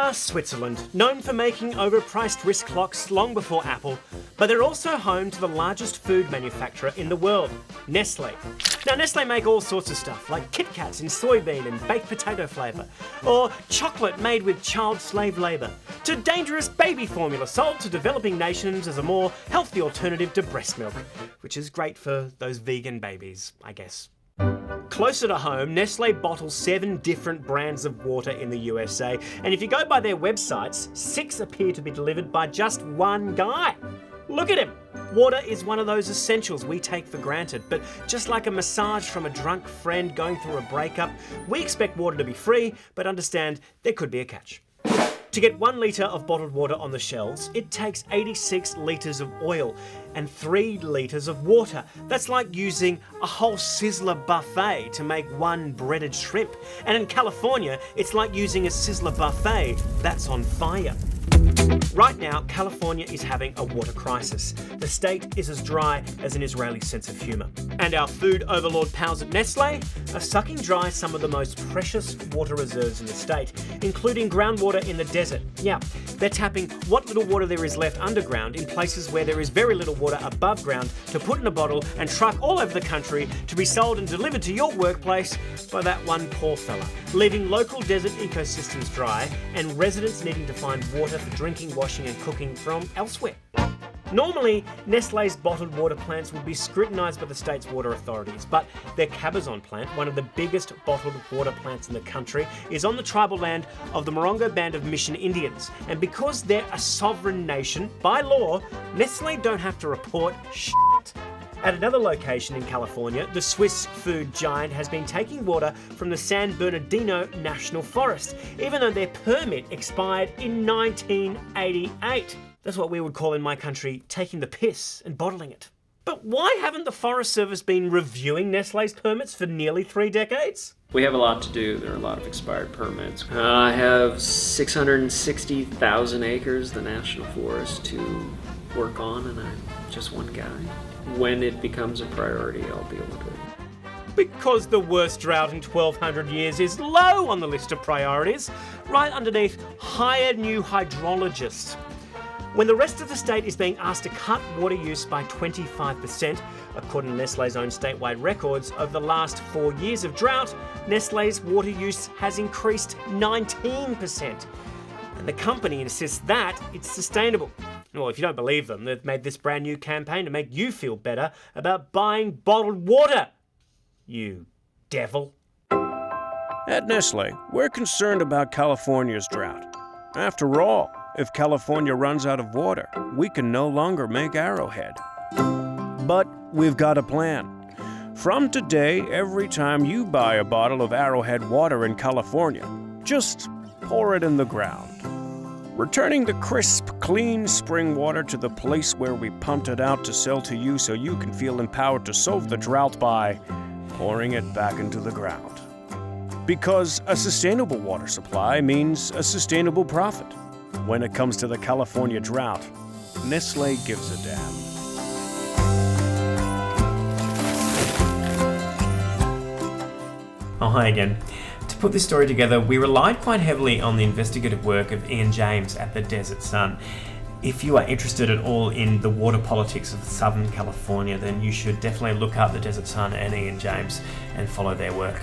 are Switzerland, known for making overpriced wrist clocks long before Apple, but they're also home to the largest food manufacturer in the world, Nestle. Now, Nestle make all sorts of stuff, like Kit Kats in soybean and baked potato flavour, or chocolate made with child slave labour, to dangerous baby formula sold to developing nations as a more healthy alternative to breast milk, which is great for those vegan babies, I guess. Closer to home, Nestle bottles 7 different brands of water in the USA, and if you go by their websites, 6 appear to be delivered by just one guy. Look at him! Water is one of those essentials we take for granted, but just like a massage from a drunk friend going through a breakup, we expect water to be free, but understand there could be a catch. To get 1 litre of bottled water on the shelves, it takes 86 litres of oil and 3 litres of water. That's like using a whole Sizzler buffet to make 1 breaded shrimp. And in California, it's like using a Sizzler buffet that's on fire. Right now, California is having a water crisis. The state is as dry as an Israeli sense of humour. And our food overlord pals at Nestle are sucking dry some of the most precious water reserves in the state, including groundwater in the desert. Yeah, they're tapping what little water there is left underground in places where there is very little water above ground to put in a bottle and truck all over the country to be sold and delivered to your workplace by that one poor fella, leaving local desert ecosystems dry and residents needing to find water for drinking, washing and cooking from elsewhere. Normally, Nestle's bottled water plants would be scrutinised by the state's water authorities, but their Cabazon plant, one of the biggest bottled water plants in the country, is on the tribal land of the Morongo Band of Mission Indians. And because they're a sovereign nation, by law, Nestle don't have to report shit. At another location in California, the Swiss food giant has been taking water from the San Bernardino National Forest, even though their permit expired in 1988. That's what we would call in my country taking the piss and bottling it. But why haven't the Forest Service been reviewing Nestle's permits for nearly 3 decades? We have a lot to do. There are a lot of expired permits. I have 660,000 acres, the National Forest, to work on, and I'm just one guy. When it becomes a priority, I'll deal with it. Because the worst drought in 1200 years is low on the list of priorities, right underneath hire new hydrologists. When the rest of the state is being asked to cut water use by 25%, according to Nestle's own statewide records, over the last 4 years of drought, Nestle's water use has increased 19%. And the company insists that it's sustainable. Well, if you don't believe them, they've made this brand new campaign to make you feel better about buying bottled water. You devil. At Nestle, we're concerned about California's drought. After all, if California runs out of water, we can no longer make Arrowhead. But we've got a plan. From today, every time you buy a bottle of Arrowhead water in California, just pour it in the ground, returning the crisp, clean spring water to the place where we pumped it out to sell to you so you can feel empowered to solve the drought by pouring it back into the ground. Because a sustainable water supply means a sustainable profit. When it comes to the California drought, Nestle gives a damn. Oh, hi again. To put this story together, we relied quite heavily on the investigative work of Ian James at the Desert Sun. If you are interested at all in the water politics of Southern California, then you should definitely look up the Desert Sun and Ian James and follow their work.